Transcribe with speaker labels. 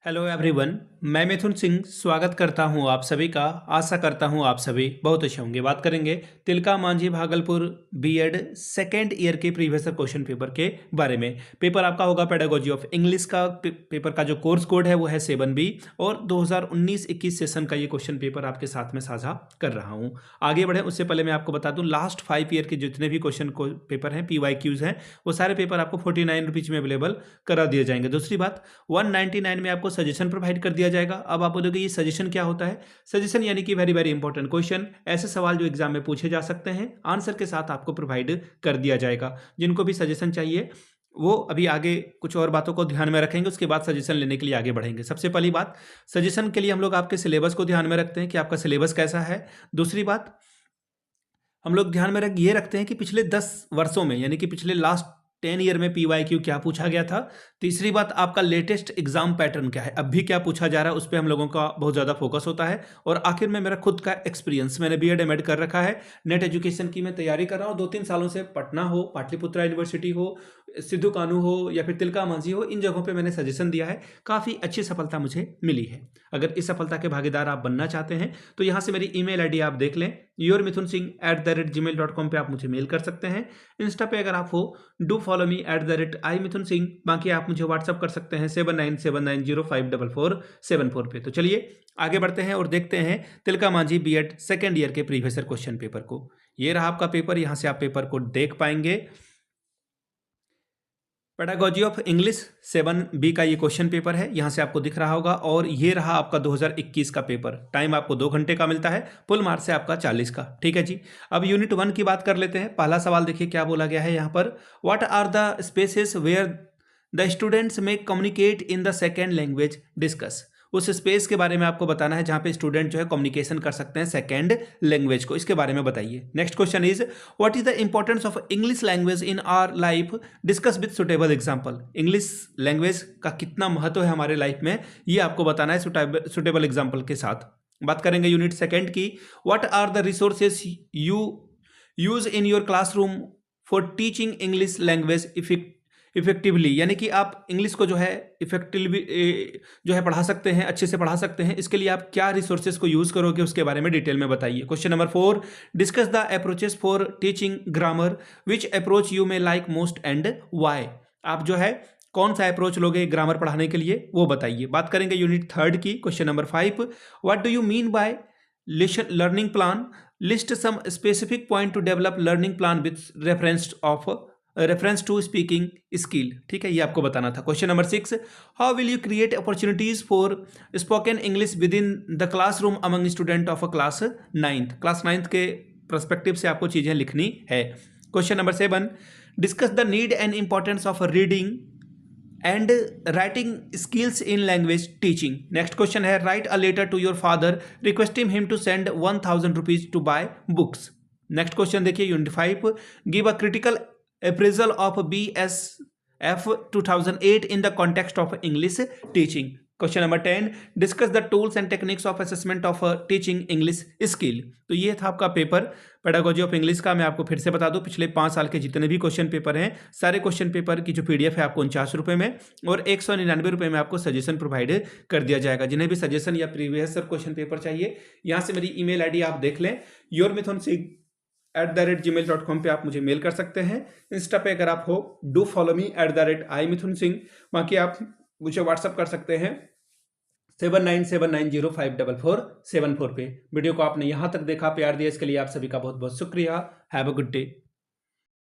Speaker 1: Hello everyone. मैं मिथुन सिंह स्वागत करता हूं आप सभी का। आशा करता हूं आप सभी बहुत अच्छे होंगे। बात करेंगे Tilka Manjhi Bhagalpur BEd second year के प्रीवियस क्वेश्चन पेपर के बारे में। पेपर आपका होगा पेडागोजी ऑफ इंग्लिश का। पेपर का जो कोर्स कोड है वो है 7B और 2019-21 सेशन का ये क्वेश्चन पेपर आपके साथ में साझा कर रहा हूँ। आगे बढ़े उससे पहले मैं आपको बता दूँ, लास्ट 5 ईयर के जितने भी क्वेश्चन पेपर हैं, PYQs हैं, वो सारे पेपर आपको 49 रुपीज़ में अवेलेबल करा दिए जाएंगे। दूसरी बात, 199 में आपको सजेशन प्रोवाइड कर दिया जाएगा। अब आप बोलोगे ये सजेशन क्या होता है? सजेशन यानी कि वेरी वेरी इंपॉर्टेंट क्वेश्चन, ऐसे सवाल जो एग्जाम में पूछे जा सकते हैं, आंसर के साथ आपको प्रोवाइड कर दिया जाएगा। जिनको भी सजेशन चाहिए वो अभी आगे कुछ और बातों को ध्यान में रखेंगे, उसके बाद सजेशन लेने के लिए आगे बढ़ेंगे। सबसे पहली बात, सजेशन के लिए हम लोग आपके सिलेबस को ध्यान में रखते हैं कि आपका सिलेबस कैसा है। दूसरी बात, हम लोग ध्यान में ये रखते हैं कि पिछले 10 वर्षों में यानी कि पिछले लास्ट 10 ईयर में PYQ क्या पूछा गया था। तीसरी बात, आपका लेटेस्ट एग्जाम पैटर्न क्या है, अब भी क्या पूछा जा रहा है, उस पर हम लोगों का बहुत ज़्यादा फोकस होता है। और आखिर में मेरा खुद का एक्सपीरियंस, मैंने BEd MAd कर रखा है, नेट एजुकेशन की मैं तैयारी कर रहा हूँ 2-3 सालों से। पटना हो, पाटलिपुत्रा यूनिवर्सिटी हो, सिद्धू कानू हो या फिर तिलका मांझी हो, इन जगहों पे मैंने सजेशन दिया है, काफ़ी अच्छी सफलता मुझे मिली है। अगर इस सफलता के भागीदार आप बनना चाहते हैं तो यहाँ से मेरी email ID आप देख लें, yourmithunsinh@gmail.com पे आप मुझे मेल कर सकते हैं। इंस्टा पे अगर आप हो, डू फॉलो मी @iMithunSingh। बाकी आप मुझे व्हाट्सअप कर सकते हैं 7979054474 पे। तो चलिए आगे बढ़ते हैं और देखते हैं Tilka Manjhi BEd second year के प्रीवियस ईयर क्वेश्चन पेपर को। ये रहा आपका पेपर, यहाँ से आप पेपर को देख पाएंगे। पेडागोजी ऑफ इंग्लिश 7B का ये क्वेश्चन पेपर है, यहाँ से आपको दिख रहा होगा। और ये रहा आपका 2021 का पेपर। टाइम आपको 2 घंटे का मिलता है, फुल मार्क्स है आपका 40 का। ठीक है जी। अब यूनिट 1 की बात कर लेते हैं। पहला सवाल देखिए क्या बोला गया है यहाँ पर। What are the spaces where the students may communicate in the second language, discuss. उस स्पेस के बारे में आपको बताना है जहां पे स्टूडेंट जो है कम्युनिकेशन कर सकते हैं सेकेंड लैंग्वेज को, इसके बारे में बताइए। Next question is, what is the importance of English language in our life, discuss with suitable example. English language का कितना महत्व है हमारे लाइफ में, ये आपको बताना है सुटेबल एग्जाम्पल के साथ। बात करेंगे यूनिट सेकेंड की। What are the resources you use in your classroom for teaching English language effectively, यानी कि आप इंग्लिश को जो है इफेक्टिवली जो है पढ़ा सकते हैं, अच्छे से पढ़ा सकते हैं। इसके लिए आप क्या रिसोर्सेज को यूज करोगे उसके बारे में डिटेल में बताइए। Question number 4, discuss the approaches for teaching grammar, which approach you may like most and why. आप जो है कौन सा अप्रोच लोगे ग्रामर पढ़ाने के लिए, वो बताइए। बात करेंगे यूनिट 3 की। Question number 5, what do you mean by learning plan, list some specific point to develop learning plan with reference to speaking skill. ठीक है, ये आपको बताना था। Question number 6, how will you create opportunities for spoken English within the classroom among student of class 9th। Class 9th के perspective से आपको चीजें लिखनी है। Question number 7, discuss the need and importance of reading and writing skills in language teaching. Next question है, write a letter to your father requesting him to send 1000 rupees to buy books. Next question देखिए unit 5, give a critical appraisal of BSF 2008 in the context of English teaching. Question number 10, discuss the tools and techniques of assessment of teaching English skill. तो ये था आपका paper pedagogy of English का। मैं आपको फिर से बता दूं, पिछले 5 साल के जितने भी क्वेश्चन पेपर हैं, सारे क्वेश्चन पेपर की जो PDF है आपको 49 रुपये में और 199 रुपये में आपको सजेशन प्रोवाइड कर दिया जाएगा। जिन्हें भी सजेशन या प्रीवियस क्वेश्चन पेपर चाहिए, यहाँ से मेरी email ID आप देख लें, yourmithunSingh@gmail.com पे आप मुझे मेल कर सकते हैं। इंस्टा पे अगर आप हो, डू फॉलो मी @iMithunSingh। बाकी आप मुझे व्हाट्सअप कर सकते हैं 7979054474 पे। वीडियो को आपने यहाँ तक देखा, प्यार दिया, इसके लिए आप सभी का बहुत बहुत शुक्रिया। Have a good day.